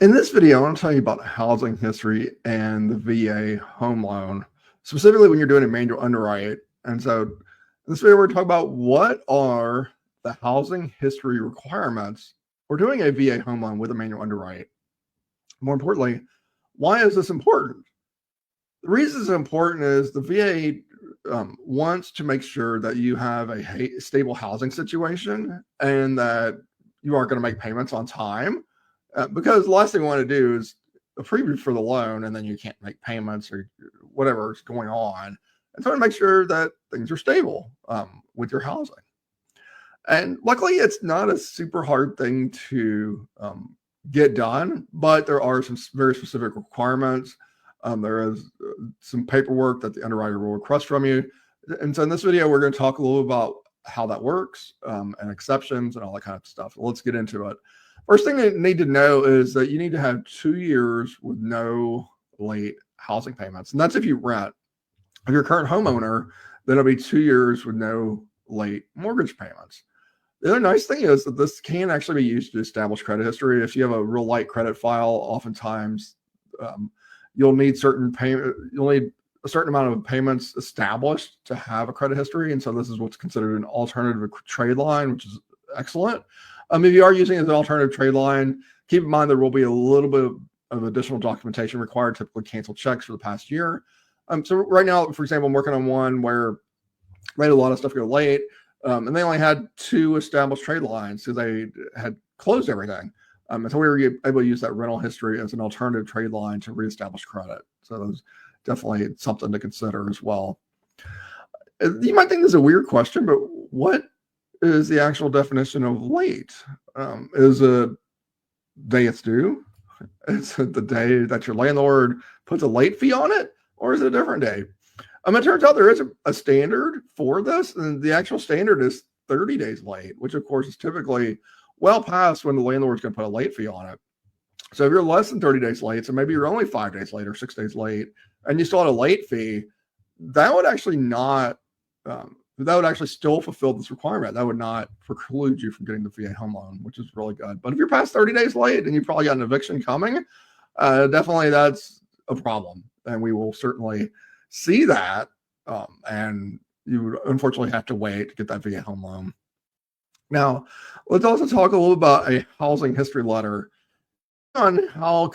In this video, I want to tell you about housing history and the VA home loan, specifically when you're doing a manual underwrite. And so in this video, we're talking about what are the housing history requirements for doing a VA home loan with a manual underwrite. More importantly, why is this important? The reason it's important is the VA wants to make sure that you have a stable housing situation and that you aren't going to make payments on time. Because the last thing we want to do is approve you for the loan and then you can't make payments or whatever is going on. And so to make sure that things are stable with your housing. And luckily, it's not a super hard thing to get done, but there are some very specific requirements. There is some paperwork that the underwriter will request from you. And so in this video, we're going to talk a little about how that works and exceptions and all that kind of stuff. Let's get into it. First thing you need to know is that you need to have 2 years with no late housing payments. And that's if you rent. If you're a current homeowner, then it'll be 2 years with no late mortgage payments. The other nice thing is that this can actually be used to establish credit history. If you have a real light credit file, oftentimes you'll need a certain amount of payments established to have a credit history. And so this is what's considered an alternative trade line, which is excellent. If you are using it as an alternative trade line, keep in mind there will be a little bit of additional documentation required, typically canceled checks for the past year. So right now, for example, I'm working on one where they had a lot of stuff go late, and they only had 2 established trade lines because they had closed everything. And so we were able to use that rental history as an alternative trade line to reestablish credit. So that was definitely something to consider as well. You might think this is a weird question, but what is the actual definition of late? Is it day it's due? Is it the day that your landlord puts a late fee on it? Or is it a different day? It turns out there is a standard for this, and the actual standard is 30 days late, which of course is typically well past when the landlord's going to put a late fee on it. So if you're less than 30 days late, so maybe you're only 5 days late or 6 days late, and you still had a late fee, that would actually not that would actually still fulfill this requirement. That would not preclude you from getting the VA home loan, which is really good. But if you're past 30 days late and you probably got an eviction coming, definitely that's a problem. And we will certainly see that. And you would unfortunately have to wait to get that VA home loan. Now, let's also talk a little about a housing history letter on how